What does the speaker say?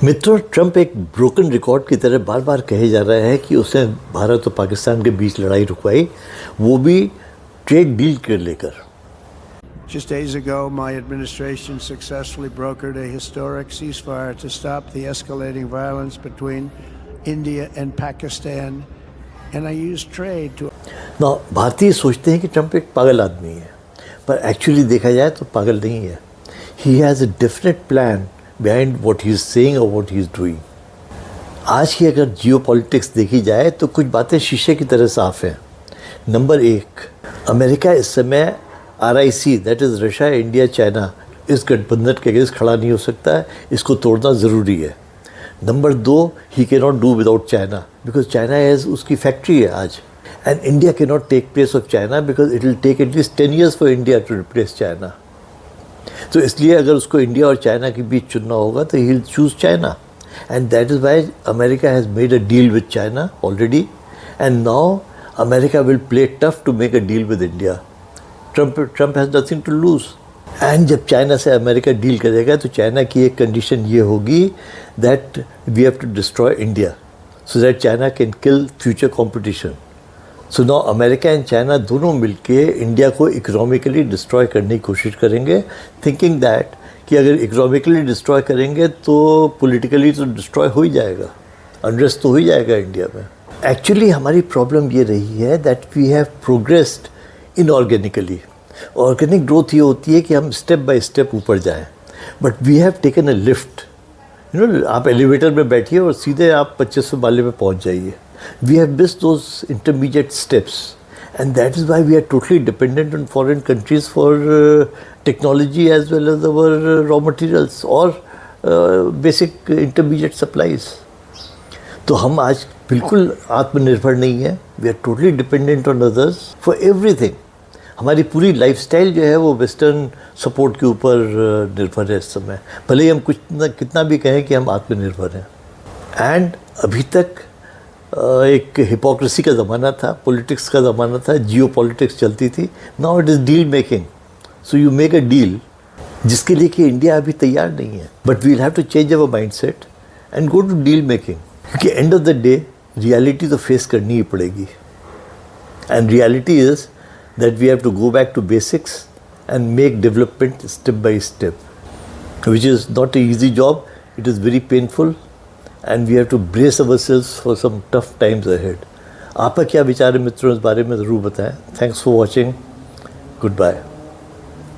मित्रों, ट्रंप एक broken record की तरह बार बार कहे जा रहा है कि उसने भारत और पाकिस्तान के बीच लड़ाई रुकवाई, वो भी ट्रेड डील कर लेकर। Just days ago, my administration successfully brokered a historic ceasefire to stop the escalating violence between India and Pakistan, and I used trade to. ना भारतीय सोचते हैं कि ट्रंप एक पागल आदमी है, पर एक्चुअली देखा जाए तो पागल नहीं है। He has a definite plan behind what he is saying or what he is doing. आज की अगर जियोपॉलिटिक्स देखी जाए तो कुछ बातें शीशे की तरह साफ हैं। नंबर 1, अमेरिका इस समय RIC, that is Russia, India, China, इस गठबंधन के अगेंस्ट खड़ा नहीं हो सकता है, इसको तोड़ना ज़रूरी है। Number 2, he can not do without China because China has उसकी फैक्ट्री है आज, and India can not take place of China because it will take at least 10 years for India to replace China. तो इसलिए अगर उसको इंडिया और China के बीच चुनना होगा तो he will choose China, and that is why America has made a deal with China already, and now America will play tough to make a deal with India. Trump has nothing to lose, and जब China से America deal करेगा तो चाइना की एक condition ये होगी that we have to destroy India so that China can kill future competition. So now America and China दोनों मिलके इंडिया को इकोनॉमिकली डिस्ट्रॉय करने की कोशिश करेंगे, थिंकिंग दैट कि अगर इकोनॉमिकली डिस्ट्रॉय करेंगे तो पॉलिटिकली तो डिस्ट्रॉय हो ही जाएगा, अनरेस्ट तो हो ही जाएगा इंडिया में। एक्चुअली हमारी प्रॉब्लम ये रही है that we have progressed inorganically. Organic growth ये होती है कि हम स्टेप बाय स्टेप ऊपर जाएं, but we have taken a lift. You know, आप एलिवेटर में बैठिए और सीधे आप 2500 माले पे पहुंच जाइए। We have missed those intermediate steps, and that is why we are totally dependent on foreign countries for technology as well as our raw materials और बेसिक इंटरमीडिएट सप्लाईज। तो हम आज बिल्कुल आत्मनिर्भर नहीं है, we are totally dependent on others for everything. हमारी पूरी लाइफस्टाइल जो है वो वेस्टर्न सपोर्ट के ऊपर निर्भर है इस समय, भले ही हम कुछ कितना भी कहें कि हम आत्मनिर्भर हैं। एंड अभी तक एक हिपोक्रेसी का ज़माना था, पॉलिटिक्स का ज़माना था, जियो पॉलिटिक्स चलती थी। Now it is deal making, so you make a deal जिसके लिए कि इंडिया अभी तैयार नहीं है, but we will have to change our mindset and go to deal making, क्योंकि end of the day reality तो फेस करनी ही पड़ेगी, and reality is that we have to go back to basics and make development step by step, which is not an easy job. It is very painful and we have to brace ourselves for some tough times ahead. आपका क्या विचार है मित्रों, इस बारे में ज़रूर बताएं। Thanks for watching. Goodbye.